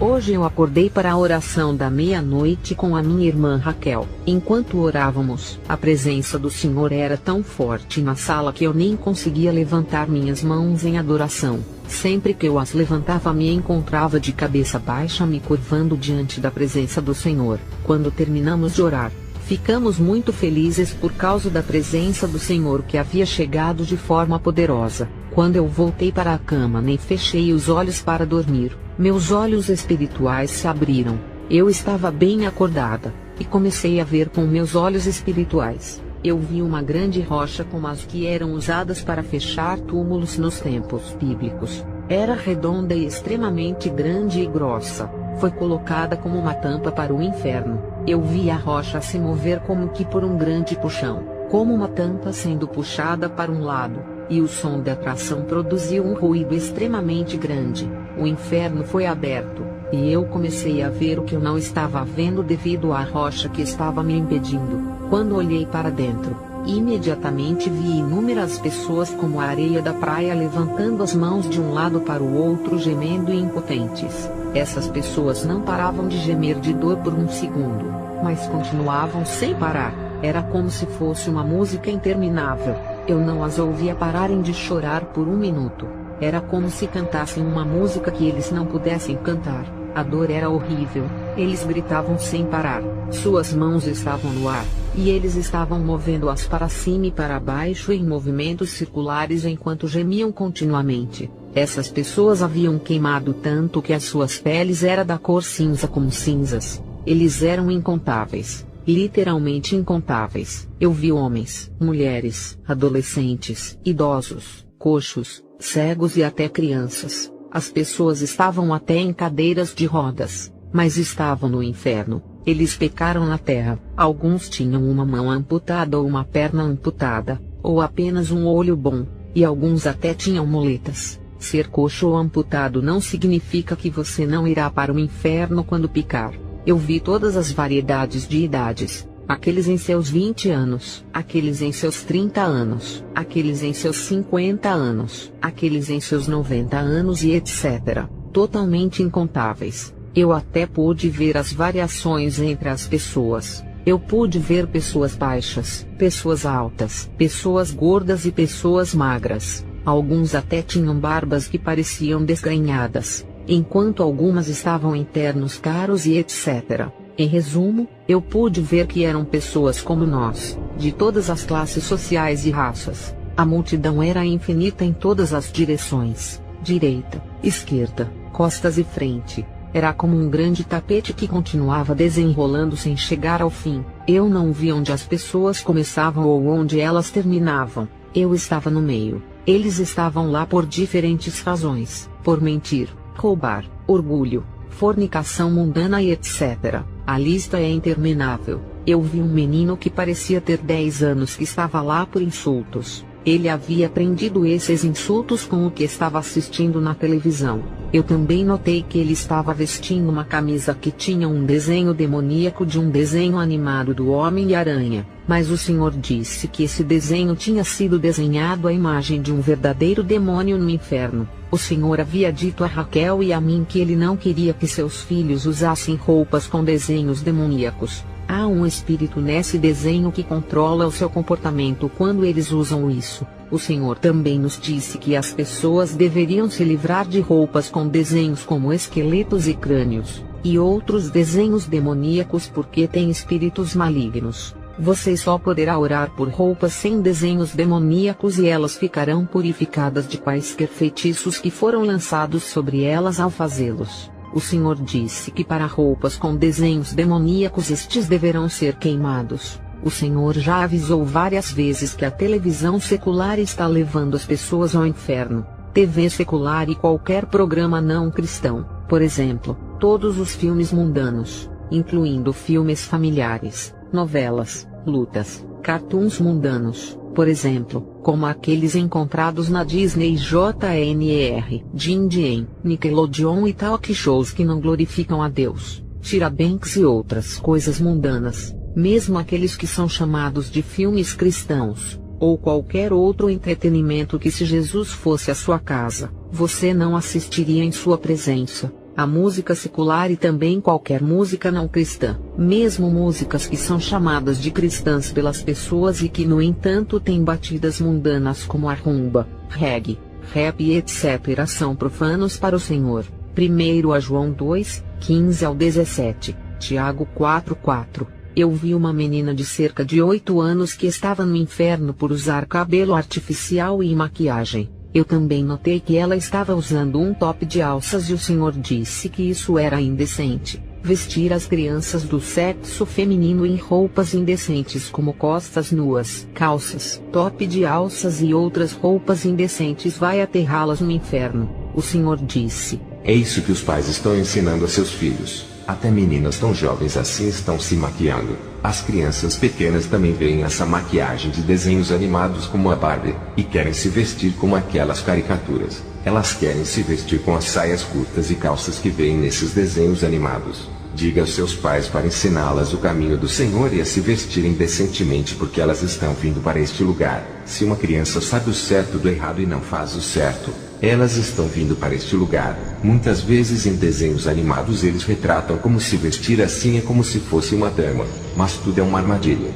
Hoje eu acordei para a oração da meia-noite com a minha irmã Raquel. Enquanto orávamos, a presença do Senhor era tão forte na sala que eu nem conseguia levantar minhas mãos em adoração. Sempre que eu as levantava me encontrava de cabeça baixa me curvando diante da presença do Senhor. Quando terminamos de orar, ficamos muito felizes por causa da presença do Senhor que havia chegado de forma poderosa. Quando eu voltei para a cama nem fechei os olhos para dormir, meus olhos espirituais se abriram. Eu estava bem acordada, e comecei a ver com meus olhos espirituais. Eu vi uma grande rocha como as que eram usadas para fechar túmulos nos tempos bíblicos. Era redonda e extremamente grande e grossa. Foi colocada como uma tampa para o inferno. Eu vi a rocha se mover como que por um grande puxão, como uma tampa sendo puxada para um lado, e o som da tração produziu um ruído extremamente grande. O inferno foi aberto, e eu comecei a ver o que eu não estava vendo devido à rocha que estava me impedindo. Quando olhei para dentro, imediatamente vi inúmeras pessoas como a areia da praia levantando as mãos de um lado para o outro gemendo e impotentes. Essas pessoas não paravam de gemer de dor por um segundo, mas continuavam sem parar. Era como se fosse uma música interminável. Eu não as ouvia pararem de chorar por um minuto. Era como se cantassem uma música que eles não pudessem cantar. A dor era horrível. Eles gritavam sem parar. Suas mãos estavam no ar, e eles estavam movendo-as para cima e para baixo em movimentos circulares enquanto gemiam continuamente. Essas pessoas haviam queimado tanto que as suas peles eram da cor cinza como cinzas. Eles eram incontáveis. Literalmente incontáveis. Eu vi homens, mulheres, adolescentes, idosos, coxos, cegos e até crianças. As pessoas estavam até em cadeiras de rodas, mas estavam no inferno. Eles pecaram na terra. Alguns tinham uma mão amputada ou uma perna amputada, ou apenas um olho bom, e alguns até tinham muletas. Ser coxo ou amputado não significa que você não irá para o inferno quando pecar. Eu vi todas as variedades de idades, aqueles em seus 20 anos, aqueles em seus 30 anos, aqueles em seus 50 anos, aqueles em seus 90 anos e etc. Totalmente incontáveis. Eu até pude ver as variações entre as pessoas. Eu pude ver pessoas baixas, pessoas altas, pessoas gordas e pessoas magras. Alguns até tinham barbas que pareciam desgrenhadas, enquanto algumas estavam em ternos caros e etc. Em resumo, eu pude ver que eram pessoas como nós, de todas as classes sociais e raças. A multidão era infinita em todas as direções, direita, esquerda, costas e frente. Era como um grande tapete que continuava desenrolando sem chegar ao fim. Eu não vi onde as pessoas começavam ou onde elas terminavam. Eu estava no meio. Eles estavam lá por diferentes razões, por mentir, roubar, orgulho, fornicação mundana e etc. A lista é interminável. Eu vi um menino que parecia ter 10 anos que estava lá por insultos. Ele havia aprendido esses insultos com o que estava assistindo na televisão. Eu também notei que ele estava vestindo uma camisa que tinha um desenho demoníaco de um desenho animado do Homem-Aranha, mas o Senhor disse que esse desenho tinha sido desenhado à imagem de um verdadeiro demônio no inferno. O Senhor havia dito a Raquel e a mim que ele não queria que seus filhos usassem roupas com desenhos demoníacos. Há um espírito nesse desenho que controla o seu comportamento quando eles usam isso. O Senhor também nos disse que as pessoas deveriam se livrar de roupas com desenhos como esqueletos e crânios, e outros desenhos demoníacos porque têm espíritos malignos. Você só poderá orar por roupas sem desenhos demoníacos e elas ficarão purificadas de quaisquer feitiços que foram lançados sobre elas ao fazê-los. O Senhor disse que para roupas com desenhos demoníacos estes deverão ser queimados. O Senhor já avisou várias vezes que a televisão secular está levando as pessoas ao inferno. TV secular e qualquer programa não cristão, por exemplo, todos os filmes mundanos, incluindo filmes familiares, novelas, lutas, cartoons mundanos, por exemplo, como aqueles encontrados na Disney JNR, Jin, Nickelodeon e talk shows que não glorificam a Deus, Tyra Banks e outras coisas mundanas, mesmo aqueles que são chamados de filmes cristãos, ou qualquer outro entretenimento que se Jesus fosse à sua casa, você não assistiria em sua presença. a música secular e também qualquer música não cristã, mesmo músicas que são chamadas de cristãs pelas pessoas e que no entanto têm batidas mundanas como a rumba, reggae, rap e etc. são profanos para o Senhor. 1 João 2, 15 ao 17, Tiago 4:4. Eu vi uma menina de cerca de 8 anos que estava no inferno por usar cabelo artificial e maquiagem. Eu também notei que ela estava usando um top de alças e o Senhor disse que isso era indecente. Vestir as crianças do sexo feminino em roupas indecentes como costas nuas, calças, top de alças e outras roupas indecentes vai aterrá-las no inferno. O Senhor disse: é isso que os pais estão ensinando a seus filhos. Até meninas tão jovens assim estão se maquiando. As crianças pequenas também veem essa maquiagem de desenhos animados como a Barbie, e querem se vestir como aquelas caricaturas. Elas querem se vestir com as saias curtas e calças que veem nesses desenhos animados. Diga aos seus pais para ensiná-las o caminho do Senhor e a se vestirem decentemente, porque elas estão vindo para este lugar. Se uma criança sabe o certo do errado e não faz o certo, elas estão vindo para este lugar. Muitas vezes em desenhos animados eles retratam como se vestir assim é como se fosse uma dama, mas tudo é uma armadilha.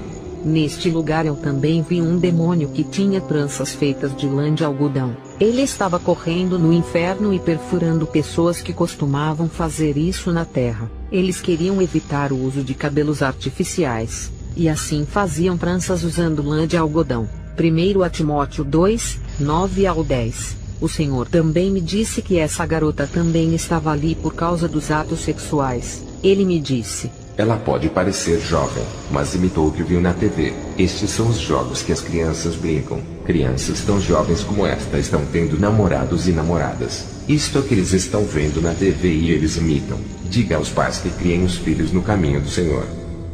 Neste lugar eu também vi um demônio que tinha tranças feitas de lã de algodão. Ele estava correndo no inferno e perfurando pessoas que costumavam fazer isso na terra. Eles queriam evitar o uso de cabelos artificiais, e assim faziam tranças usando lã de algodão. 1 Timóteo 2, 9 ao 10. O Senhor também me disse que essa garota também estava ali por causa dos atos sexuais. Ele me disse: ela pode parecer jovem, mas imitou o que viu na TV. Estes são os jogos que as crianças brincam. Crianças tão jovens como esta estão tendo namorados e namoradas. Isto é o que eles estão vendo na TV e eles imitam. Diga aos pais que criem os filhos no caminho do Senhor.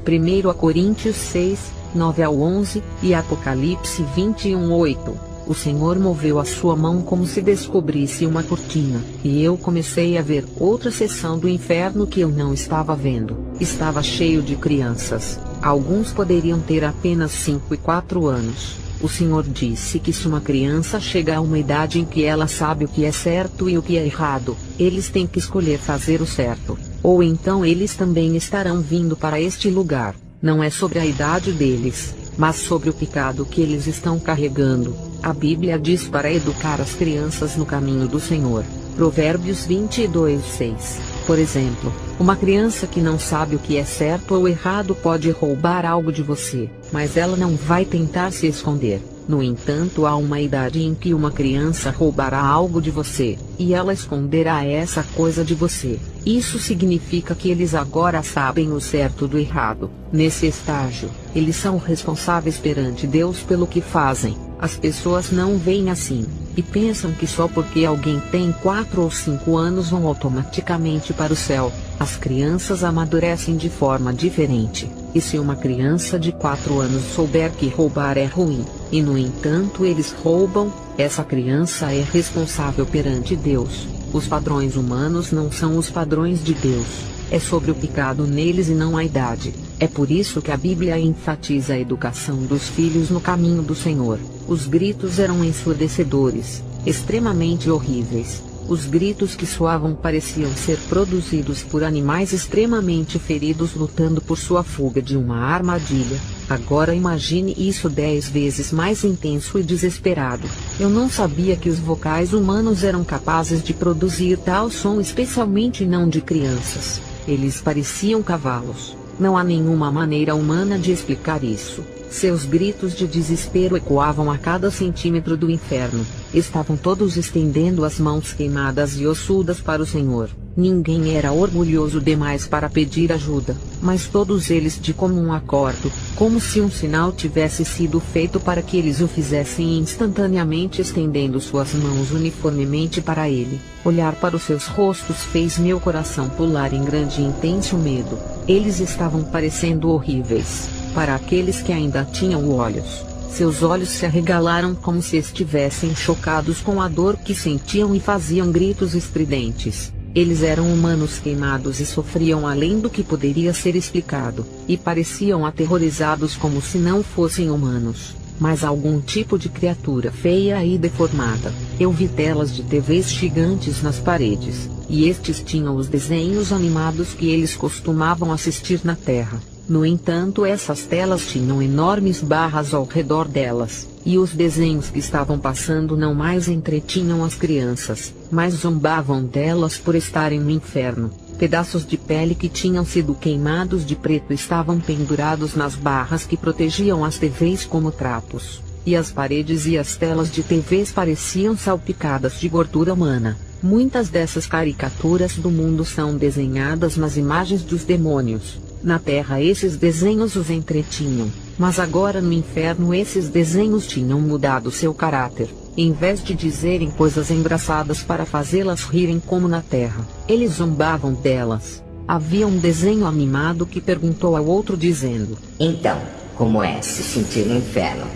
1 Coríntios 6, 9 ao 11 e Apocalipse 21, 8. O Senhor moveu a sua mão como se descobrisse uma cortina, e eu comecei a ver outra seção do inferno que eu não estava vendo. Estava cheio de crianças. Alguns poderiam ter apenas 5 e 4 anos. O Senhor disse que se uma criança chega a uma idade em que ela sabe o que é certo e o que é errado, eles têm que escolher fazer o certo. Ou então eles também estarão vindo para este lugar. Não é sobre a idade deles, mas sobre o pecado que eles estão carregando. A Bíblia diz para educar as crianças no caminho do Senhor. Provérbios 22, 6. Por exemplo, uma criança que não sabe o que é certo ou errado pode roubar algo de você, mas ela não vai tentar se esconder. No entanto, há uma idade em que uma criança roubará algo de você, e ela esconderá essa coisa de você. Isso significa que eles agora sabem o certo do errado. Nesse estágio, eles são responsáveis perante Deus pelo que fazem. As pessoas não veem assim, e pensam que só porque alguém tem 4 ou 5 anos vão automaticamente para o céu. As crianças amadurecem de forma diferente, e se uma criança de 4 anos souber que roubar é ruim, e no entanto eles roubam, essa criança é responsável perante Deus. Os padrões humanos não são os padrões de Deus. É sobre o pecado neles e não a idade. É por isso que a Bíblia enfatiza a educação dos filhos no caminho do Senhor. Os gritos eram ensurdecedores, extremamente horríveis. Os gritos que soavam pareciam ser produzidos por animais extremamente feridos lutando por sua fuga de uma armadilha. Agora imagine isso 10 vezes mais intenso e desesperado. Eu não sabia que os vocais humanos eram capazes de produzir tal som, especialmente não de crianças. Eles pareciam cavalos. Não há nenhuma maneira humana de explicar isso. Seus gritos de desespero ecoavam a cada centímetro do inferno. Estavam todos estendendo as mãos queimadas e ossudas para o Senhor. Ninguém era orgulhoso demais para pedir ajuda, mas todos eles de comum acordo, como se um sinal tivesse sido feito para que eles o fizessem instantaneamente, estendendo suas mãos uniformemente para ele. Olhar para os seus rostos fez meu coração pular em grande e intenso medo. Eles estavam parecendo horríveis. Para aqueles que ainda tinham olhos, seus olhos se arregalaram como se estivessem chocados com a dor que sentiam e faziam gritos estridentes. Eles eram humanos queimados e sofriam além do que poderia ser explicado, e pareciam aterrorizados como se não fossem humanos, mas algum tipo de criatura feia e deformada. Eu vi telas de TVs gigantes nas paredes, e estes tinham os desenhos animados que eles costumavam assistir na Terra. No entanto, essas telas tinham enormes barras ao redor delas, e os desenhos que estavam passando não mais entretinham as crianças, mas zombavam delas por estarem no inferno. Pedaços de pele que tinham sido queimados de preto estavam pendurados nas barras que protegiam as TVs como trapos, e as paredes e as telas de TVs pareciam salpicadas de gordura humana. Muitas dessas caricaturas do mundo são desenhadas nas imagens dos demônios. Na Terra esses desenhos os entretinham, mas agora no inferno esses desenhos tinham mudado seu caráter. Em vez de dizerem coisas engraçadas para fazê-las rirem como na Terra, eles zombavam delas. Havia um desenho animado que perguntou ao outro dizendo: Então, como é se sentir no inferno?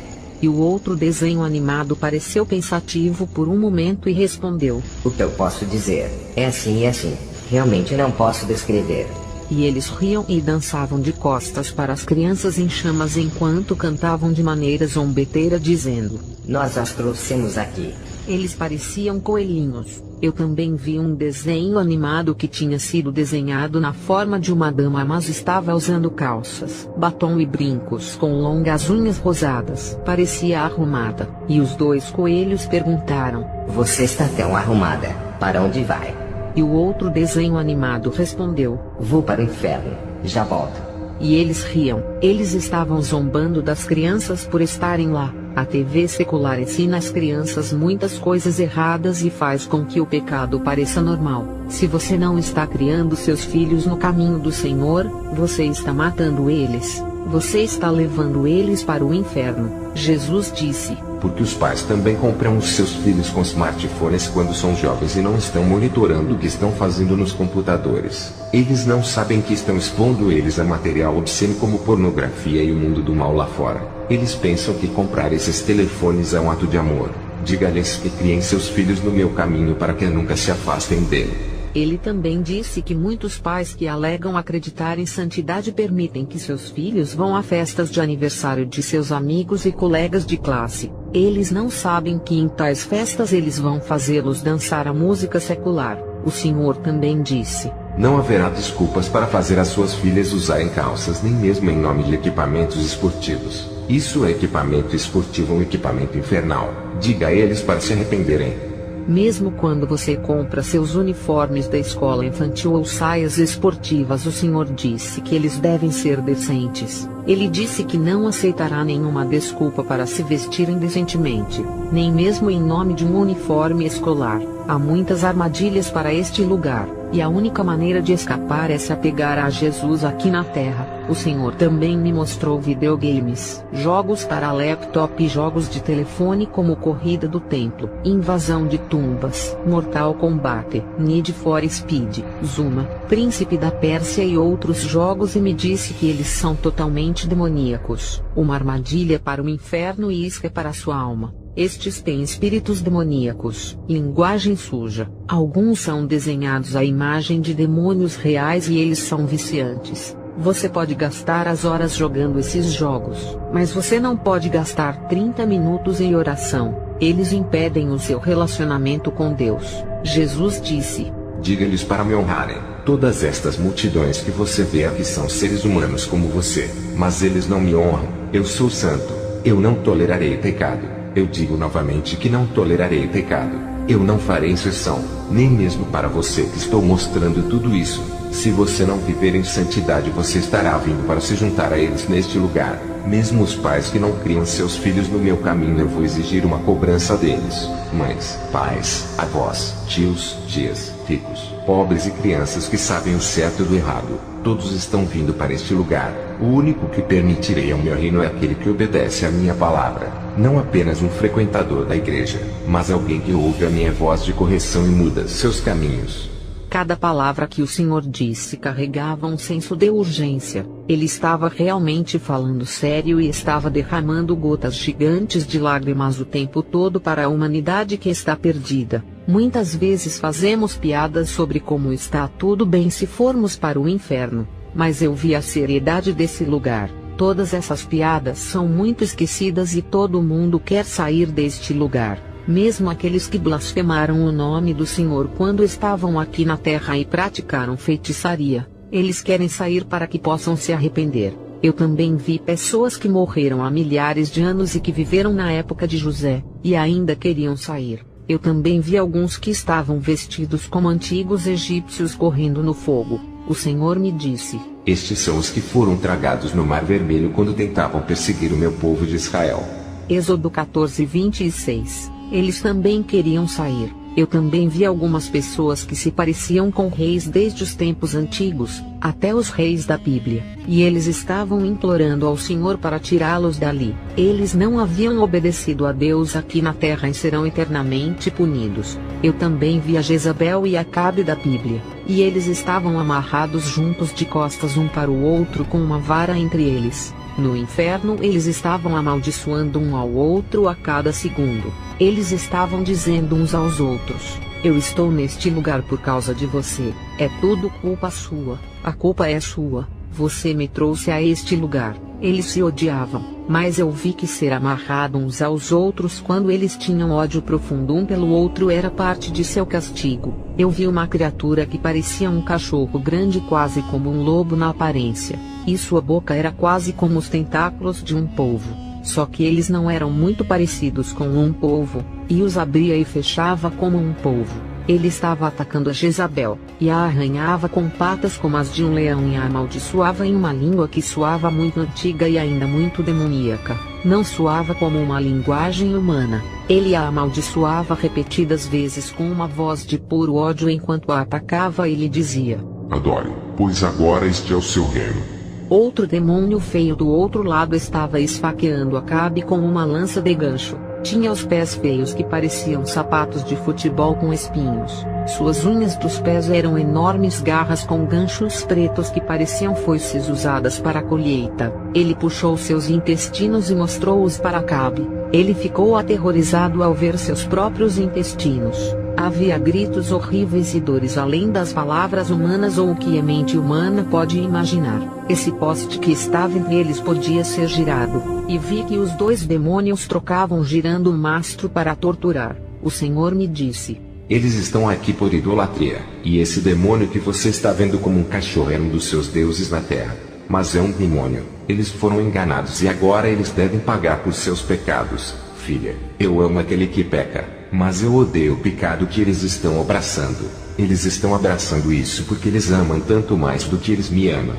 E o outro desenho animado pareceu pensativo por um momento e respondeu: O que eu posso dizer é assim e assim. Realmente não posso descrever. E eles riam e dançavam de costas para as crianças em chamas enquanto cantavam de maneira zombeteira dizendo: Nós as trouxemos aqui. Eles pareciam coelhinhos. Eu também vi um desenho animado que tinha sido desenhado na forma de uma dama, mas estava usando calças, batom e brincos com longas unhas rosadas. Parecia arrumada. E os dois coelhos perguntaram: Você está tão arrumada, para onde vai? E o outro desenho animado respondeu: Vou para o inferno, já volto. E eles riam. Eles estavam zombando das crianças por estarem lá. A TV secular ensina às crianças muitas coisas erradas e faz com que o pecado pareça normal. Se você não está criando seus filhos no caminho do Senhor, você está matando eles. Você está levando eles para o inferno. Jesus disse: Porque os pais também compram os seus filhos com smartphones quando são jovens e não estão monitorando o que estão fazendo nos computadores. Eles não sabem que estão expondo eles a material obsceno como pornografia e o mundo do mal lá fora. Eles pensam que comprar esses telefones é um ato de amor. Diga-lhes que criem seus filhos no meu caminho para que nunca se afastem dele. Ele também disse que muitos pais que alegam acreditar em santidade permitem que seus filhos vão a festas de aniversário de seus amigos e colegas de classe. Eles não sabem que em tais festas eles vão fazê-los dançar a música secular. O Senhor também disse: Não haverá desculpas para fazer as suas filhas usarem calças, nem mesmo em nome de equipamentos esportivos. Isso é equipamento esportivo ou equipamento infernal. Diga a eles para se arrependerem. Mesmo quando você compra seus uniformes da escola infantil ou saias esportivas, o Senhor disse que eles devem ser decentes. Ele disse que não aceitará nenhuma desculpa para se vestirem decentemente, nem mesmo em nome de um uniforme escolar. Há muitas armadilhas para este lugar, e a única maneira de escapar é se apegar a Jesus aqui na Terra. O Senhor também me mostrou videogames, jogos para laptop e jogos de telefone como Corrida do Templo, Invasão de Tumbas, Mortal Kombat, Need for Speed, Zuma, Príncipe da Pérsia e outros jogos, e me disse que eles são totalmente demoníacos, uma armadilha para o inferno e isca para a sua alma. Estes têm espíritos demoníacos, linguagem suja. Alguns são desenhados à imagem de demônios reais e eles são viciantes. Você pode gastar as horas jogando esses jogos, mas você não pode gastar 30 minutos em oração. Eles impedem o seu relacionamento com Deus. Jesus disse: Diga-lhes para me honrarem. Todas estas multidões que você vê aqui são seres humanos como você, mas eles não me honram. Eu sou santo. Eu não tolerarei pecado. Eu digo novamente que não tolerarei pecado. Eu não farei exceção, nem mesmo para você que estou mostrando tudo isso. Se você não viver em santidade, você estará vindo para se juntar a eles neste lugar. Mesmo os pais que não criam seus filhos no meu caminho, eu vou exigir uma cobrança deles. Mães, pais, avós, tios, tias, ricos, pobres e crianças que sabem o certo do errado, todos estão vindo para este lugar. O único que permitirei ao meu reino é aquele que obedece à minha palavra. Não apenas um frequentador da igreja, mas alguém que ouve a minha voz de correção e muda seus caminhos. Cada palavra que o Senhor disse carregava um senso de urgência. Ele estava realmente falando sério e estava derramando gotas gigantes de lágrimas o tempo todo para a humanidade que está perdida. Muitas vezes fazemos piadas sobre como está tudo bem se formos para o inferno, mas eu vi a seriedade desse lugar. Todas essas piadas são muito esquecidas e todo mundo quer sair deste lugar. Mesmo aqueles que blasfemaram o nome do Senhor quando estavam aqui na terra e praticaram feitiçaria, eles querem sair para que possam se arrepender. Eu também vi pessoas que morreram há milhares de anos e que viveram na época de José, e ainda queriam sair. Eu também vi alguns que estavam vestidos como antigos egípcios correndo no fogo. O Senhor me disse: estes são os que foram tragados no Mar Vermelho quando tentavam perseguir o meu povo de Israel. Êxodo 14:26. Eles também queriam sair. Eu também vi algumas pessoas que se pareciam com reis desde os tempos antigos, até os reis da Bíblia, e eles estavam implorando ao Senhor para tirá-los dali. Eles não haviam obedecido a Deus aqui na terra e serão eternamente punidos. Eu também vi a Jezabel e Acabe da Bíblia, e eles estavam amarrados juntos de costas um para o outro com uma vara entre eles. No inferno eles estavam amaldiçoando um ao outro a cada segundo. Eles estavam dizendo uns aos outros: eu estou neste lugar por causa de você, é tudo culpa sua, a culpa é sua, você me trouxe a este lugar. Eles se odiavam, mas eu vi que ser amarrado uns aos outros quando eles tinham ódio profundo um pelo outro era parte de seu castigo. Eu vi uma criatura que parecia um cachorro grande, quase como um lobo na aparência, e sua boca era quase como os tentáculos de um polvo, só que eles não eram muito parecidos com um polvo, e os abria e fechava como um polvo. Ele estava atacando a Jezabel, e a arranhava com patas como as de um leão e a amaldiçoava em uma língua que soava muito antiga e ainda muito demoníaca. Não soava como uma linguagem humana. Ele a amaldiçoava repetidas vezes com uma voz de puro ódio enquanto a atacava e lhe dizia: adore, pois agora este é o seu reino. Outro demônio feio do outro lado estava esfaqueando Acabe com uma lança de gancho. Tinha os pés feios que pareciam sapatos de futebol com espinhos. Suas unhas dos pés eram enormes garras com ganchos pretos que pareciam foices usadas para a colheita. Ele puxou seus intestinos e mostrou-os para Acabe. Ele ficou aterrorizado ao ver seus próprios intestinos. Havia gritos horríveis e dores além das palavras humanas ou o que a mente humana pode imaginar. Esse poste que estava entre eles podia ser girado, e vi que os dois demônios trocavam girando o mastro para torturar. O Senhor me disse: eles estão aqui por idolatria, e esse demônio que você está vendo como um cachorro é um dos seus deuses na terra. Mas é um demônio. Eles foram enganados e agora eles devem pagar por seus pecados. Filha, eu amo aquele que peca, mas eu odeio o pecado que eles estão abraçando. Eles estão abraçando isso porque eles amam tanto mais do que eles me amam.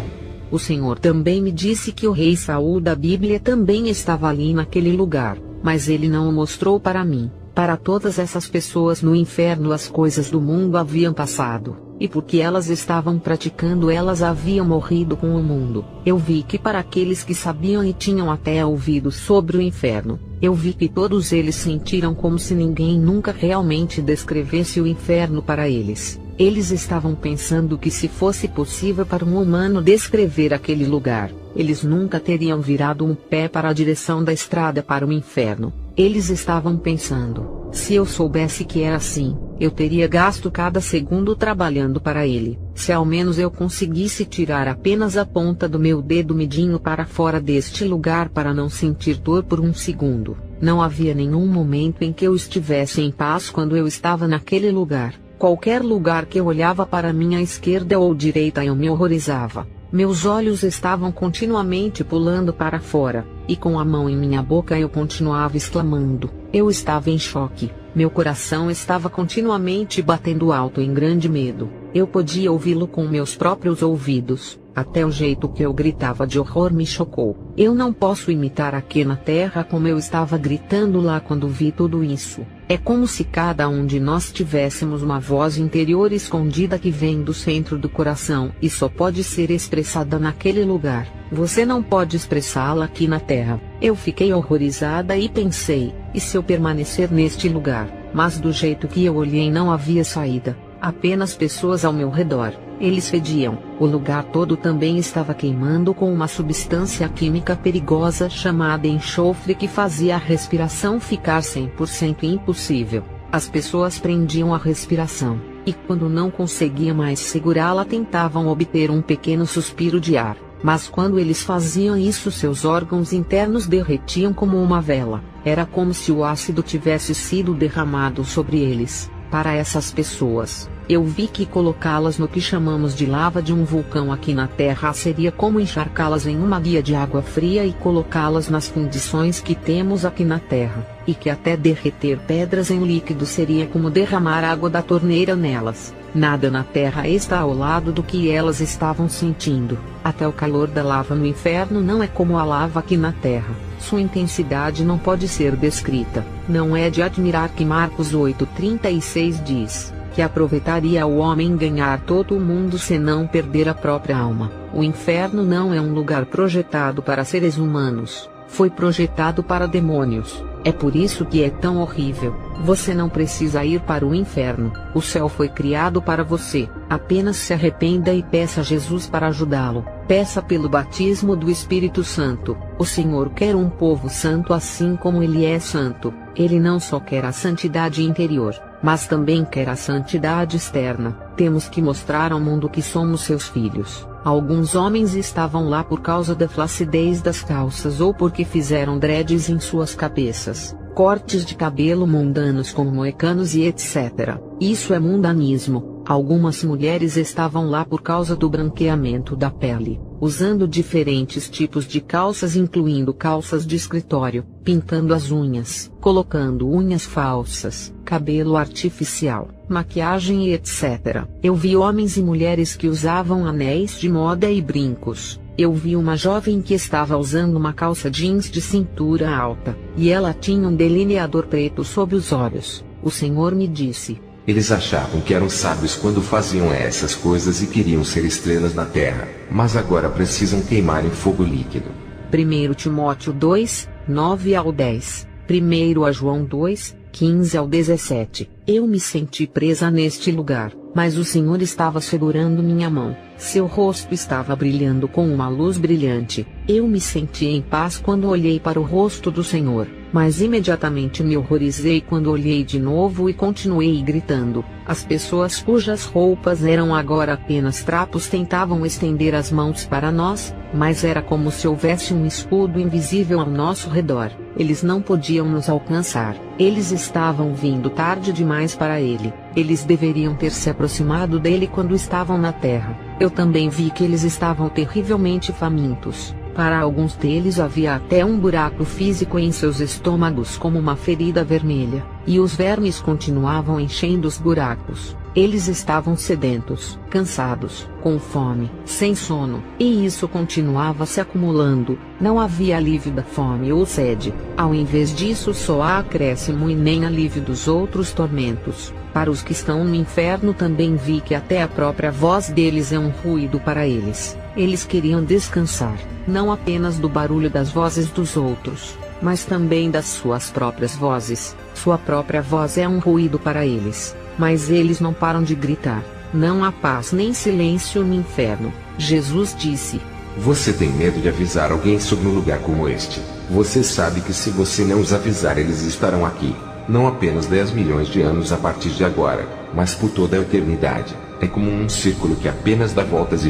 O Senhor também me disse que o rei Saul da Bíblia também estava ali naquele lugar, mas ele não o mostrou para mim. Para todas essas pessoas no inferno as coisas do mundo haviam passado, e porque elas estavam praticando elas haviam morrido com o mundo. Eu vi que para aqueles que sabiam e tinham até ouvido sobre o inferno, eu vi que todos eles sentiram como se ninguém nunca realmente descrevesse o inferno para eles. Eles estavam pensando que se fosse possível para um humano descrever aquele lugar, eles nunca teriam virado um pé para a direção da estrada para o inferno. Eles estavam pensando: se eu soubesse que era assim, eu teria gasto cada segundo trabalhando para ele. Se ao menos eu conseguisse tirar apenas a ponta do meu dedo midinho para fora deste lugar para não sentir dor por um segundo. Não havia nenhum momento em que eu estivesse em paz quando eu estava naquele lugar. Qualquer lugar que eu olhava para minha esquerda ou direita eu me horrorizava. Meus olhos estavam continuamente pulando para fora, e com a mão em minha boca eu continuava exclamando. Eu estava em choque. Meu coração estava continuamente batendo alto em grande medo. Eu podia ouvi-lo com meus próprios ouvidos. Até o jeito que eu gritava de horror me chocou. Eu não posso imitar aqui na terra como eu estava gritando lá quando vi tudo isso. É como se cada um de nós tivéssemos uma voz interior escondida que vem do centro do coração e só pode ser expressada naquele lugar. Você não pode expressá-la aqui na terra. Eu fiquei horrorizada e pensei: e se eu permanecer neste lugar? Mas do jeito que eu olhei não havia saída. Apenas pessoas ao meu redor. Eles fediam. O lugar todo também estava queimando com uma substância química perigosa chamada enxofre que fazia a respiração ficar 100% impossível. As pessoas prendiam a respiração, e quando não conseguiam mais segurá-la tentavam obter um pequeno suspiro de ar. Mas quando eles faziam isso, seus órgãos internos derretiam como uma vela. Era como se o ácido tivesse sido derramado sobre eles. Para essas pessoas, eu vi que colocá-las no que chamamos de lava de um vulcão aqui na Terra seria como encharcá-las em uma guia de água fria e colocá-las nas condições que temos aqui na Terra, e que até derreter pedras em líquido seria como derramar água da torneira nelas. Nada na Terra está ao lado do que elas estavam sentindo. Até o calor da lava no inferno não é como a lava aqui na Terra. Sua intensidade não pode ser descrita. Não é de admirar que Marcos 8,36 diz que aproveitaria o homem ganhar todo o mundo se não perder a própria alma. O inferno não é um lugar projetado para seres humanos. Foi projetado para demônios. É por isso que é tão horrível. Você não precisa ir para o inferno. O céu foi criado para você. Apenas se arrependa e peça a Jesus para ajudá-lo. Peça pelo batismo do Espírito Santo. O Senhor quer um povo santo assim como Ele é santo. Ele não só quer a santidade interior, mas também quer a santidade externa. Temos que mostrar ao mundo que somos seus filhos. Alguns homens estavam lá por causa da flacidez das calças ou porque fizeram dreads em suas cabeças, cortes de cabelo mundanos como moicanos e etc. Isso é mundanismo. Algumas mulheres estavam lá por causa do branqueamento da pele, usando diferentes tipos de calças incluindo calças de escritório, pintando as unhas, colocando unhas falsas, cabelo artificial, maquiagem e etc. Eu vi homens e mulheres que usavam anéis de moda e brincos. Eu vi uma jovem que estava usando uma calça jeans de cintura alta, e ela tinha um delineador preto sob os olhos. O Senhor me disse: eles achavam que eram sábios quando faziam essas coisas e queriam ser estrelas na terra, mas agora precisam queimar em fogo líquido. 1 Timóteo 2, 9 ao 10. 1 João 2, 15 ao 17. Eu me senti presa neste lugar, mas o Senhor estava segurando minha mão. Seu rosto estava brilhando com uma luz brilhante. Eu me senti em paz quando olhei para o rosto do Senhor, mas imediatamente me horrorizei quando olhei de novo e continuei gritando. As pessoas cujas roupas eram agora apenas trapos tentavam estender as mãos para nós, mas era como se houvesse um escudo invisível ao nosso redor. Eles não podiam nos alcançar. Eles estavam vindo tarde demais para ele. Eles deveriam ter se aproximado dele quando estavam na terra. Eu também vi que eles estavam terrivelmente famintos. Para alguns deles havia até um buraco físico em seus estômagos como uma ferida vermelha, e os vermes continuavam enchendo os buracos. Eles estavam sedentos, cansados, com fome, sem sono, e isso continuava se acumulando. Não havia alívio da fome ou sede. Ao invés disso, só há acréscimo e nem alívio dos outros tormentos. Para os que estão no inferno também vi que até a própria voz deles é um ruído para eles. Eles queriam descansar, não apenas do barulho das vozes dos outros, mas também das suas próprias vozes. Sua própria voz é um ruído para eles, mas eles não param de gritar. Não há paz nem silêncio no inferno. Jesus disse: você tem medo de avisar alguém sobre um lugar como este? Você sabe que se você não os avisar, eles estarão aqui, não apenas 10 milhões de anos a partir de agora, mas por toda a eternidade. É como um círculo que apenas dá voltas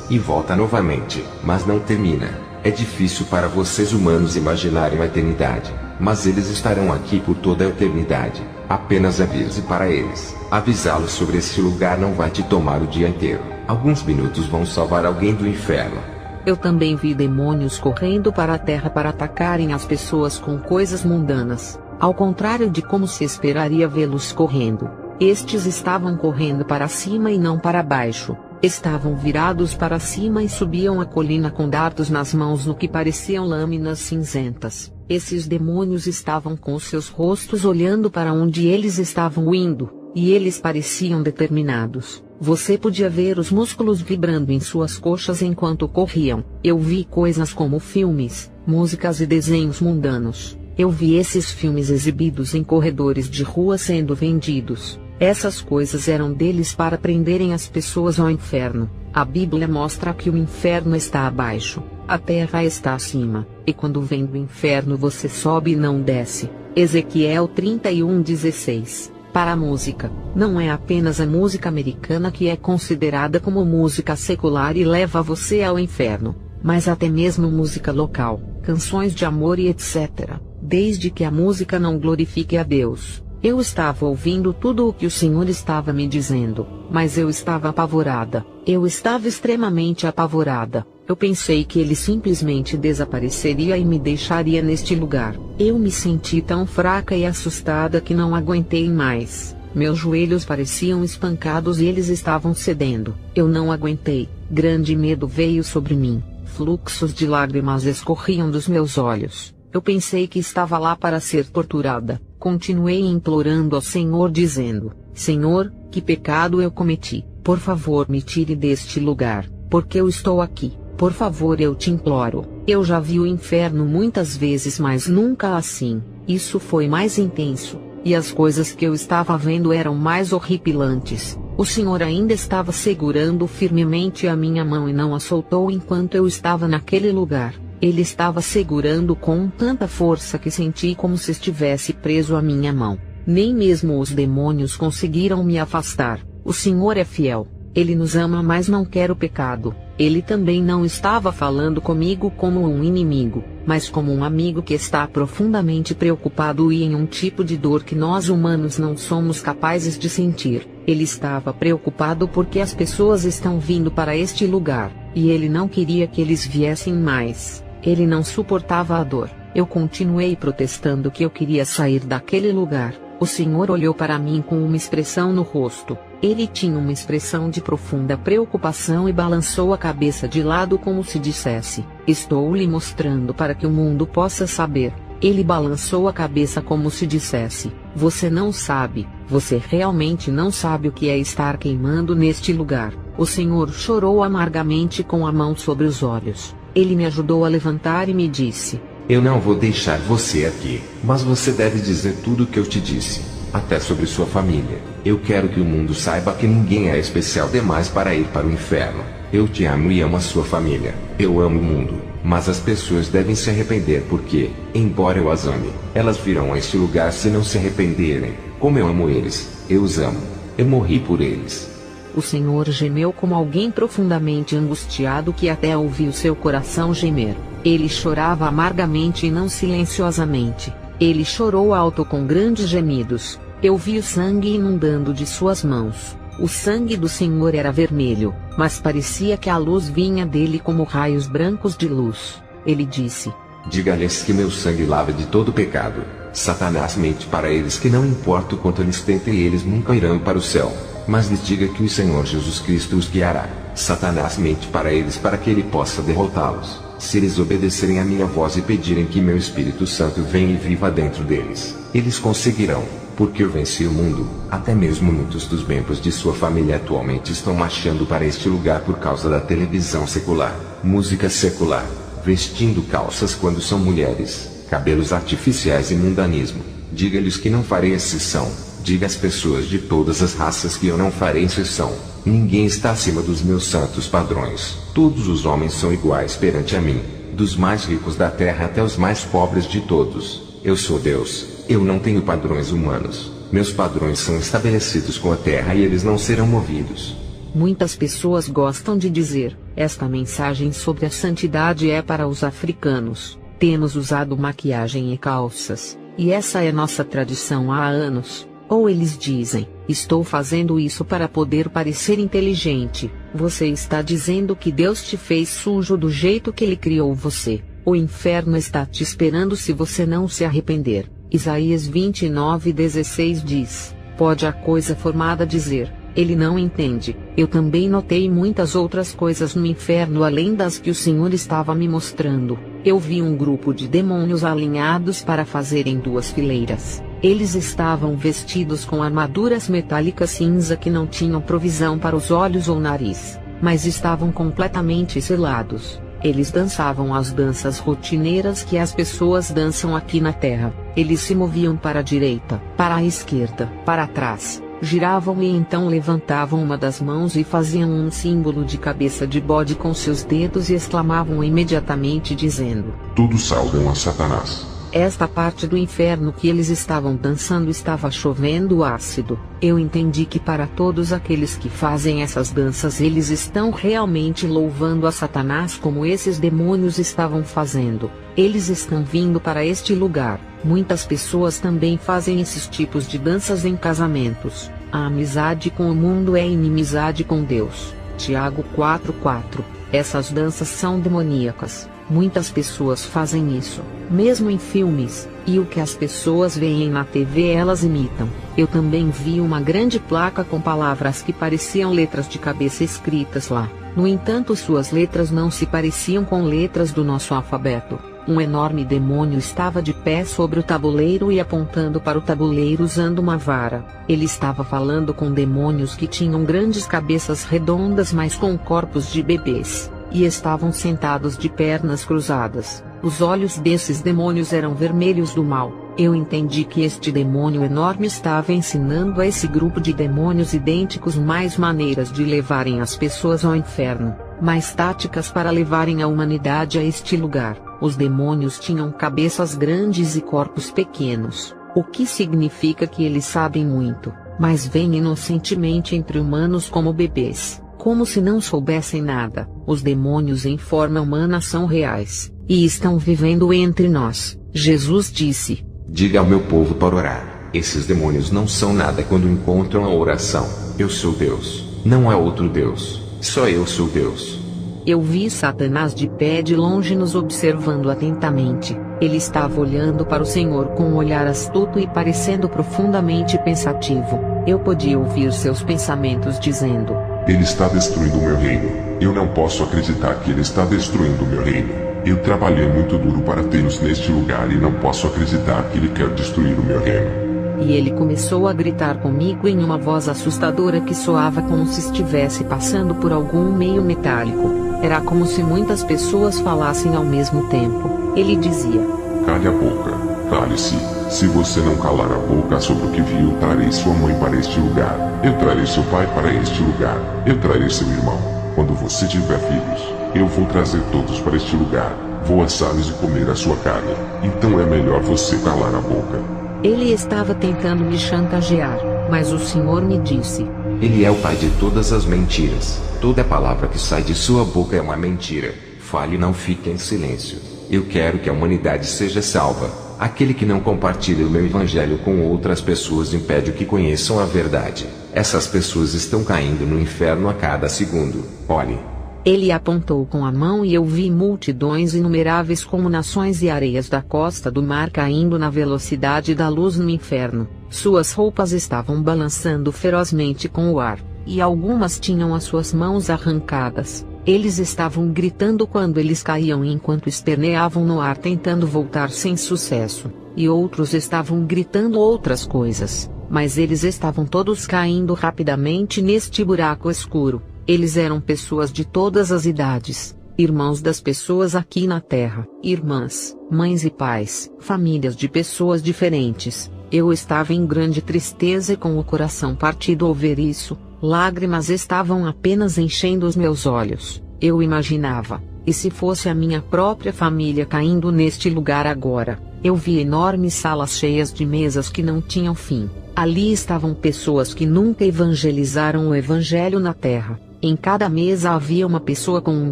e volta novamente, mas não termina. É difícil para vocês humanos imaginarem a eternidade, mas eles estarão aqui por toda a eternidade. Apenas avise para eles. Avisá-los sobre esse lugar não vai te tomar o dia inteiro. Alguns minutos vão salvar alguém do inferno. Eu também vi demônios correndo para a terra para atacarem as pessoas com coisas mundanas, ao contrário de como se esperaria vê-los correndo. Estes estavam correndo para cima e não para baixo. Estavam virados para cima e subiam a colina com dardos nas mãos no que pareciam lâminas cinzentas. Esses demônios estavam com seus rostos olhando para onde eles estavam indo, e eles pareciam determinados. Você podia ver os músculos vibrando em suas coxas enquanto corriam. Eu vi coisas como filmes, músicas e desenhos mundanos. Eu vi esses filmes exibidos em corredores de rua sendo vendidos. Essas coisas eram deles para prenderem as pessoas ao inferno. A Bíblia mostra que o inferno está abaixo, a terra está acima, e quando vem do inferno você sobe e não desce. Ezequiel 31:16. Para a música, não é apenas a música americana que é considerada como música secular e leva você ao inferno. mas até mesmo música local, canções de amor e etc. Desde que a música não glorifique a Deus. Eu estava ouvindo tudo o que o Senhor estava me dizendo, mas eu estava apavorada. Eu estava extremamente apavorada. Eu pensei que ele simplesmente desapareceria e me deixaria neste lugar. Eu me senti tão fraca e assustada que não aguentei mais. Meus joelhos pareciam espancados e eles estavam cedendo. Eu não aguentei. Grande medo veio sobre mim. Fluxos de lágrimas escorriam dos meus olhos. Eu pensei que estava lá para ser torturada. Continuei implorando ao Senhor dizendo: Senhor, que pecado eu cometi? Por favor, me tire deste lugar, porque eu estou aqui. Por favor, eu te imploro. Eu já vi o inferno muitas vezes, mas nunca assim. Isso foi mais intenso, e as coisas que eu estava vendo eram mais horripilantes. O Senhor ainda estava segurando firmemente a minha mão e não a soltou enquanto eu estava naquele lugar. Ele estava segurando com tanta força que senti como se estivesse preso à minha mão. Nem mesmo os demônios conseguiram me afastar. O Senhor é fiel. Ele nos ama, mas não quer o pecado. Ele também não estava falando comigo como um inimigo, mas como um amigo que está profundamente preocupado e em um tipo de dor que nós humanos não somos capazes de sentir. Ele estava preocupado porque as pessoas estão vindo para este lugar, e ele não queria que eles viessem mais. Ele não suportava a dor. Eu continuei protestando que eu queria sair daquele lugar. O Senhor olhou para mim com uma expressão no rosto. Ele tinha uma expressão de profunda preocupação e balançou a cabeça de lado como se dissesse: estou lhe mostrando para que o mundo possa saber. Ele balançou a cabeça como se dissesse: você não sabe, você realmente não sabe o que é estar queimando neste lugar. O Senhor chorou amargamente com a mão sobre os olhos. Ele me ajudou a levantar e me disse: eu não vou deixar você aqui, mas você deve dizer tudo o que eu te disse, até sobre sua família. Eu quero que o mundo saiba que ninguém é especial demais para ir para o inferno. Eu te amo e amo a sua família. Eu amo o mundo, mas as pessoas devem se arrepender porque, embora eu as ame, elas virão a este lugar se não se arrependerem. Como eu amo eles, eu os amo. Eu morri por eles. O Senhor gemeu como alguém profundamente angustiado que até ouviu seu coração gemer. Ele chorava amargamente e não silenciosamente. Ele chorou alto com grandes gemidos. Eu vi o sangue inundando de suas mãos. O sangue do Senhor era vermelho, mas parecia que a luz vinha dele como raios brancos de luz. Ele disse: diga-lhes que meu sangue lava de todo pecado. Satanás mente para eles que não importa o quanto eles tentem, eles nunca irão para o céu. Mas lhes diga que o Senhor Jesus Cristo os guiará. Satanás mente para eles para que ele possa derrotá-los, se eles obedecerem à minha voz e pedirem que meu Espírito Santo venha e viva dentro deles. Eles conseguirão, porque eu venci o mundo. Até mesmo muitos dos membros de sua família atualmente estão marchando para este lugar por causa da televisão secular, música secular, vestindo calças quando são mulheres, cabelos artificiais e mundanismo. Diga-lhes que não farei exceção. Diga às pessoas de todas as raças que eu não farei exceção. Ninguém está acima dos meus santos padrões. Todos os homens são iguais perante a mim, dos mais ricos da terra até os mais pobres de todos. Eu sou Deus. Eu não tenho padrões humanos. Meus padrões são estabelecidos com a terra e eles não serão movidos. Muitas pessoas gostam de dizer: esta mensagem sobre a santidade é para os africanos. Temos usado maquiagem e calças, e essa é nossa tradição há anos. Ou eles dizem: estou fazendo isso para poder parecer inteligente. Você está dizendo que Deus te fez sujo do jeito que Ele criou você. O inferno está te esperando se você não se arrepender. Isaías 29:16 diz: pode a coisa formada dizer: ele não entende. Eu também notei muitas outras coisas no inferno além das que o Senhor estava me mostrando. Eu vi um grupo de demônios alinhados para fazerem duas fileiras. Eles estavam vestidos com armaduras metálicas cinza que não tinham provisão para os olhos ou nariz, mas estavam completamente selados. Eles dançavam as danças rotineiras que as pessoas dançam aqui na Terra. Eles se moviam para a direita, para a esquerda, para trás, giravam e então levantavam uma das mãos e faziam um símbolo de cabeça de bode com seus dedos e exclamavam imediatamente dizendo: todos saudam a Satanás. Esta parte do inferno que eles estavam dançando estava chovendo ácido. Eu entendi que para todos aqueles que fazem essas danças eles estão realmente louvando a Satanás como esses demônios estavam fazendo. Eles estão vindo para este lugar. Muitas pessoas também fazem esses tipos de danças em casamentos. A amizade com o mundo é inimizade com Deus. Tiago 4:4. Essas danças são demoníacas. Muitas pessoas fazem isso, mesmo em filmes, e o que as pessoas veem na TV elas imitam. Eu também vi uma grande placa com palavras que pareciam letras de cabeça escritas lá. No entanto, suas letras não se pareciam com letras do nosso alfabeto. Um enorme demônio estava de pé sobre o tabuleiro e apontando para o tabuleiro usando uma vara. Ele estava falando com demônios que tinham grandes cabeças redondas mas com corpos de bebês. E estavam sentados de pernas cruzadas. Os olhos desses demônios eram vermelhos do mal. Eu entendi que este demônio enorme estava ensinando a esse grupo de demônios idênticos mais maneiras de levarem as pessoas ao inferno, mais táticas para levarem a humanidade a este lugar. Os demônios tinham cabeças grandes e corpos pequenos, o que significa que eles sabem muito, mas vêm inocentemente entre humanos como bebês. Como se não soubessem nada. Os demônios em forma humana são reais, e estão vivendo entre nós. Jesus disse: Diga ao meu povo para orar. Esses demônios não são nada quando encontram a oração. Eu sou Deus. Não há outro Deus. Só eu sou Deus. Eu vi Satanás de pé de longe nos observando atentamente. Ele estava olhando para o Senhor com um olhar astuto e parecendo profundamente pensativo. Eu podia ouvir seus pensamentos dizendo: Ele está destruindo o meu reino. Eu não posso acreditar que ele está destruindo o meu reino. Eu trabalhei muito duro para tê-los neste lugar e não posso acreditar que ele quer destruir o meu reino. E ele começou a gritar comigo em uma voz assustadora que soava como se estivesse passando por algum meio metálico. Era como se muitas pessoas falassem ao mesmo tempo. Ele dizia: Cale a boca, cale-se. Se você não calar a boca sobre o que viu, trarei sua mãe para este lugar. Eu trarei seu pai para este lugar. Eu trarei seu irmão. Quando você tiver filhos, eu vou trazer todos para este lugar. Vou assá-los e comer a sua carne. Então é melhor você calar a boca. Ele estava tentando me chantagear, mas o Senhor me disse: Ele é o pai de todas as mentiras. Toda palavra que sai de sua boca é uma mentira. Fale e não fique em silêncio. Eu quero que a humanidade seja salva. Aquele que não compartilha o meu evangelho com outras pessoas impede que conheçam a verdade. Essas pessoas estão caindo no inferno a cada segundo. Olhe. Ele apontou com a mão e eu vi multidões inumeráveis como nações e areias da costa do mar caindo na velocidade da luz no inferno. Suas roupas estavam balançando ferozmente com o ar, e algumas tinham as suas mãos arrancadas. Eles estavam gritando quando eles caíam enquanto esperneavam no ar tentando voltar sem sucesso, e outros estavam gritando outras coisas, mas eles estavam todos caindo rapidamente neste buraco escuro. Eles eram pessoas de todas as idades, irmãos das pessoas aqui na terra, irmãs, mães e pais, famílias de pessoas diferentes. Eu estava em grande tristeza e com o coração partido ao ver isso. Lágrimas estavam apenas enchendo os meus olhos. Eu imaginava, e se fosse a minha própria família caindo neste lugar agora? Eu vi enormes salas cheias de mesas que não tinham fim. Ali estavam pessoas que nunca evangelizaram o evangelho na terra. Em cada mesa havia uma pessoa com um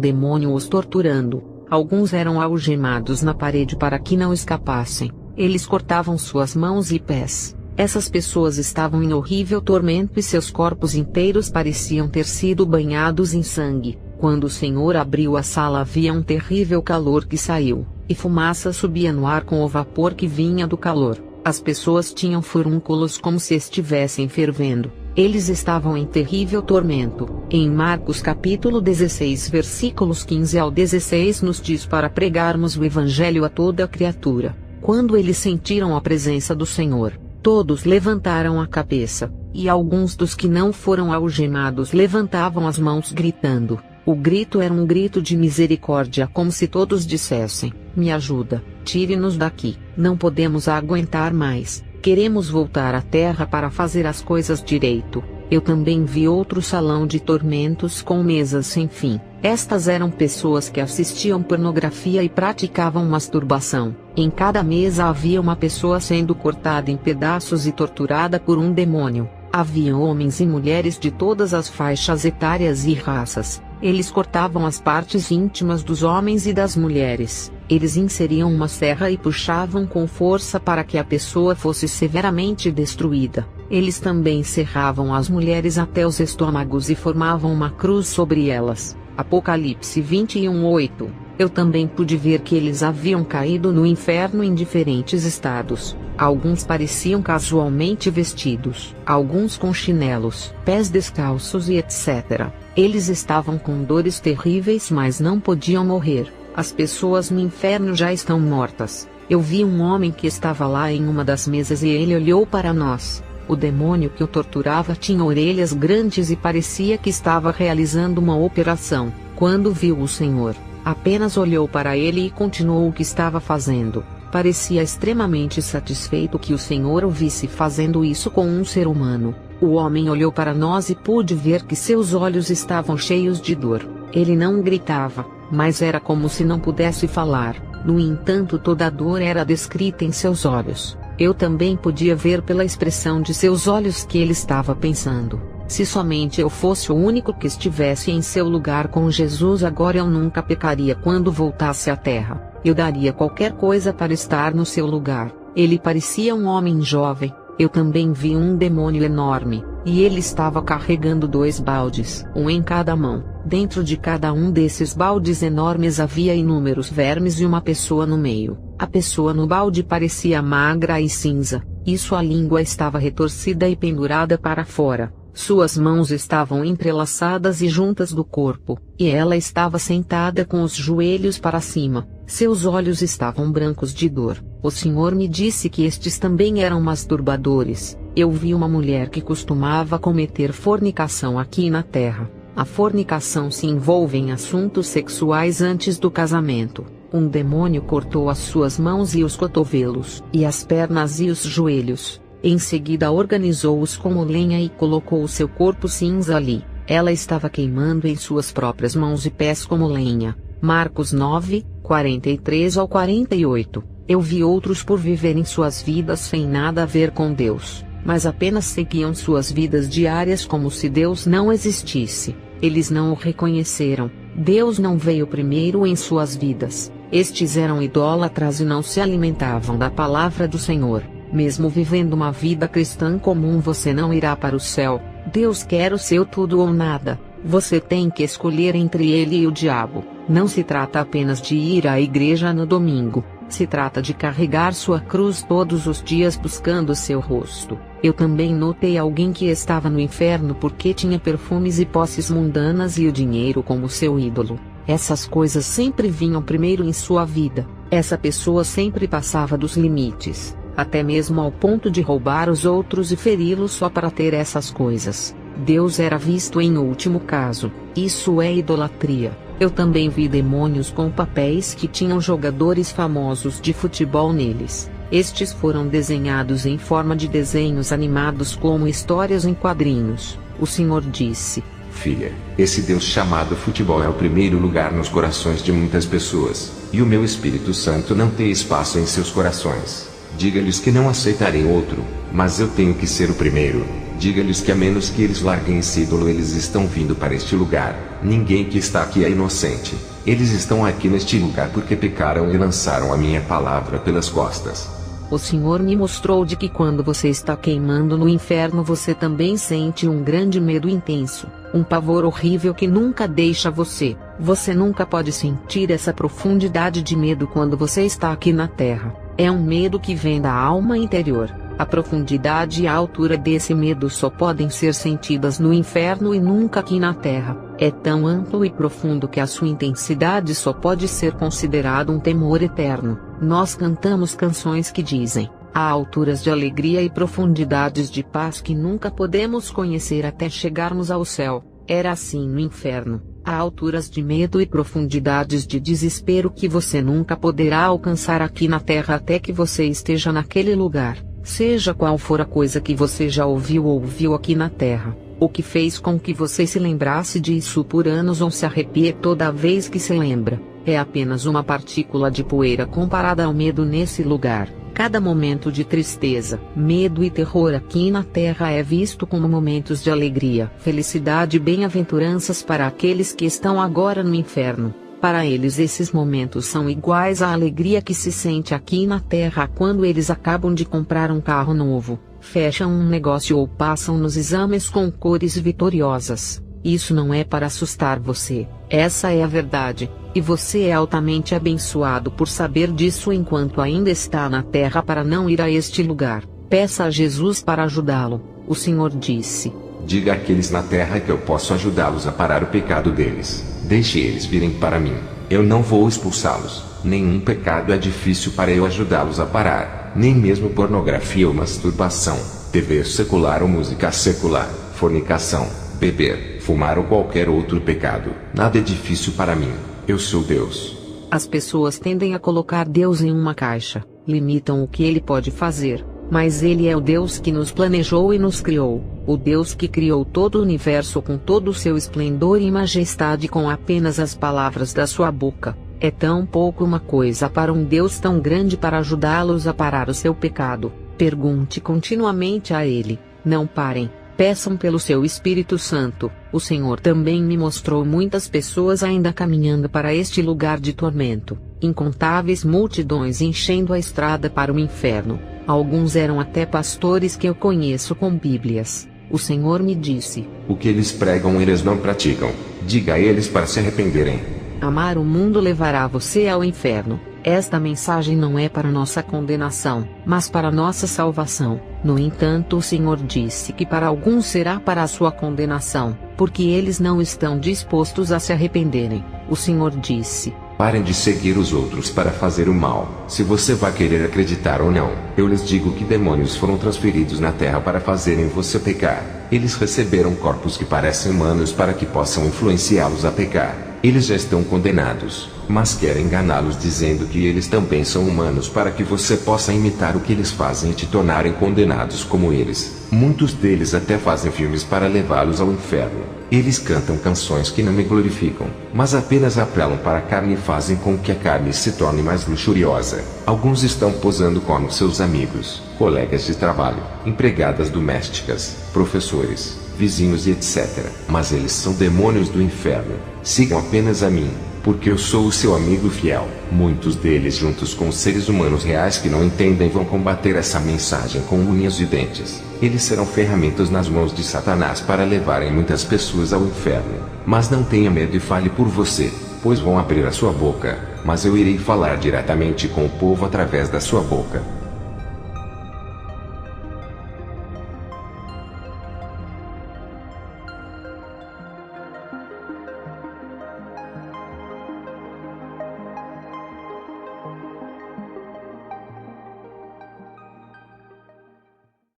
demônio os torturando. Alguns eram algemados na parede para que não escapassem. Eles cortavam suas mãos e pés. Essas pessoas estavam em horrível tormento e seus corpos inteiros pareciam ter sido banhados em sangue. Quando o Senhor abriu a sala havia um terrível calor que saiu, e fumaça subia no ar com o vapor que vinha do calor. As pessoas tinham furúnculos como se estivessem fervendo. Eles estavam em terrível tormento. Em Marcos capítulo 16 versículos 15 ao 16 nos diz para pregarmos o evangelho a toda criatura. Quando eles sentiram a presença do Senhor, todos levantaram a cabeça, e alguns dos que não foram algemados levantavam as mãos gritando. O grito era um grito de misericórdia, como se todos dissessem: me ajuda, tire-nos daqui, não podemos aguentar mais, queremos voltar à terra para fazer as coisas direito. Eu também vi outro salão de tormentos com mesas sem fim. Estas eram pessoas que assistiam pornografia e praticavam masturbação. Em cada mesa havia uma pessoa sendo cortada em pedaços e torturada por um demônio. Havia homens e mulheres de todas as faixas etárias e raças. Eles cortavam as partes íntimas dos homens e das mulheres. Eles inseriam uma serra e puxavam com força para que a pessoa fosse severamente destruída. Eles também serravam as mulheres até os estômagos e formavam uma cruz sobre elas. Apocalipse 21:8. Eu também pude ver que eles haviam caído no inferno em diferentes estados. Alguns pareciam casualmente vestidos, alguns com chinelos, pés descalços e etc. Eles estavam com dores terríveis, mas não podiam morrer. As pessoas no inferno já estão mortas. Eu vi um homem que estava lá em uma das mesas e ele olhou para nós. O demônio que o torturava tinha orelhas grandes e parecia que estava realizando uma operação. Quando viu o Senhor, apenas olhou para ele e continuou o que estava fazendo. Parecia extremamente satisfeito que o Senhor o visse fazendo isso com um ser humano. O homem olhou para nós e pude ver que seus olhos estavam cheios de dor. Ele não gritava, mas era como se não pudesse falar. No entanto, toda a dor era descrita em seus olhos. Eu também podia ver pela expressão de seus olhos que ele estava pensando: se somente eu fosse o único que estivesse em seu lugar com Jesus agora, eu nunca pecaria quando voltasse à terra. Eu daria qualquer coisa para estar no seu lugar. Ele parecia um homem jovem. Eu também vi um demônio enorme, e ele estava carregando 2 baldes, um em cada mão. Dentro de cada um desses baldes enormes havia inúmeros vermes e uma pessoa no meio. A pessoa no balde parecia magra e cinza, e sua língua estava retorcida e pendurada para fora. Suas mãos estavam entrelaçadas e juntas do corpo, e ela estava sentada com os joelhos para cima. Seus olhos estavam brancos de dor. O Senhor me disse que estes também eram masturbadores. Eu vi uma mulher que costumava cometer fornicação aqui na terra. A fornicação se envolve em assuntos sexuais antes do casamento. Um demônio cortou as suas mãos e os cotovelos, e as pernas e os joelhos. Em seguida organizou-os como lenha e colocou o seu corpo cinza ali. Ela estava queimando em suas próprias mãos e pés como lenha. Marcos 9, 43-48. Eu vi outros por viverem suas vidas sem nada a ver com Deus, mas apenas seguiam suas vidas diárias como se Deus não existisse. Eles não o reconheceram. Deus não veio primeiro em suas vidas. Estes eram idólatras e não se alimentavam da palavra do Senhor. Mesmo vivendo uma vida cristã comum, você não irá para o céu. Deus quer o seu tudo ou nada. Você tem que escolher entre ele e o diabo. Não se trata apenas de ir à igreja no domingo. Se trata de carregar sua cruz todos os dias buscando seu rosto. Eu também notei alguém que estava no inferno porque tinha perfumes e posses mundanas e o dinheiro como seu ídolo. Essas coisas sempre vinham primeiro em sua vida. Essa pessoa sempre passava dos limites, até mesmo ao ponto de roubar os outros e feri-los só para ter essas coisas. Deus era visto em último caso. Isso é idolatria. Eu também vi demônios com papéis que tinham jogadores famosos de futebol neles. Estes foram desenhados em forma de desenhos animados como histórias em quadrinhos. O Senhor disse: Filha, esse Deus chamado futebol é o primeiro lugar nos corações de muitas pessoas, e o meu Espírito Santo não tem espaço em seus corações. Diga-lhes que não aceitarem outro, mas eu tenho que ser o primeiro. Diga-lhes que a menos que eles larguem esse ídolo, eles estão vindo para este lugar. Ninguém que está aqui é inocente. Eles estão aqui neste lugar porque pecaram e lançaram a minha palavra pelas costas. O Senhor me mostrou de que quando você está queimando no inferno, você também sente um grande medo intenso, um pavor horrível que nunca deixa você. Você nunca pode sentir essa profundidade de medo quando você está aqui na terra. É um medo que vem da alma interior. A profundidade e a altura desse medo só podem ser sentidas no inferno e nunca aqui na terra. É tão amplo e profundo que a sua intensidade só pode ser considerado um temor eterno. Nós cantamos canções que dizem: há alturas de alegria e profundidades de paz que nunca podemos conhecer até chegarmos ao céu. Era assim no inferno. Há alturas de medo e profundidades de desespero que você nunca poderá alcançar aqui na terra até que você esteja naquele lugar. Seja qual for a coisa que você já ouviu ou viu aqui na terra, O que fez com que você se lembrasse disso por anos ou se arrepie toda vez que se lembra, é apenas uma partícula de poeira comparada ao medo nesse lugar. Cada momento de tristeza, medo e terror aqui na Terra é visto como momentos de alegria, felicidade e bem-aventuranças para aqueles que estão agora no inferno. Para eles esses momentos são iguais à alegria que se sente aqui na Terra quando eles acabam de comprar um carro novo, fecham um negócio ou passam nos exames com cores vitoriosas. Isso não é para assustar você, essa é a verdade, e você é altamente abençoado por saber disso enquanto ainda está na Terra para não ir a este lugar. Peça a Jesus para ajudá-lo, o Senhor disse. Diga àqueles na Terra que eu posso ajudá-los a parar o pecado deles. Deixe eles virem para mim. Eu não vou expulsá-los. Nenhum pecado é difícil para eu ajudá-los a parar. Nem mesmo pornografia ou masturbação, TV secular ou música secular, fornicação, beber, fumar ou qualquer outro pecado. Nada é difícil para mim. Eu sou Deus. As pessoas tendem a colocar Deus em uma caixa, limitam o que ele pode fazer, mas ele é o Deus que nos planejou e nos criou, o Deus que criou todo o universo com todo o seu esplendor e majestade com apenas as palavras da sua boca. É tão pouco uma coisa para um Deus tão grande para ajudá-los a parar o seu pecado. Pergunte continuamente a ele, não parem. Peçam pelo seu Espírito Santo. O Senhor também me mostrou muitas pessoas ainda caminhando para este lugar de tormento, incontáveis multidões enchendo a estrada para o inferno. Alguns eram até pastores que eu conheço com Bíblias. O Senhor me disse: o que eles pregam eles não praticam. Diga a eles para se arrependerem. Amar o mundo levará você ao inferno. Esta mensagem não é para nossa condenação, mas para nossa salvação. No entanto, o Senhor disse que para alguns será para a sua condenação, porque eles não estão dispostos a se arrependerem. O Senhor disse: parem de seguir os outros para fazer o mal. Se você vai querer acreditar ou não, eu lhes digo que demônios foram transferidos na terra para fazerem você pecar. Eles receberam corpos que parecem humanos para que possam influenciá-los a pecar. Eles já estão condenados, mas querem enganá-los dizendo que eles também são humanos para que você possa imitar o que eles fazem e te tornarem condenados como eles. Muitos deles até fazem filmes para levá-los ao inferno. Eles cantam canções que não me glorificam, mas apenas apelam para a carne e fazem com que a carne se torne mais luxuriosa. Alguns estão posando como seus amigos, colegas de trabalho, empregadas domésticas, professores, vizinhos e etc. Mas eles são demônios do inferno. Sigam apenas a mim, porque eu sou o seu amigo fiel. Muitos deles, juntos com seres humanos reais que não entendem, vão combater essa mensagem com unhas e dentes. Eles serão ferramentas nas mãos de Satanás para levarem muitas pessoas ao inferno. Mas não tenha medo e fale por você, pois vão abrir a sua boca, mas eu irei falar diretamente com o povo através da sua boca.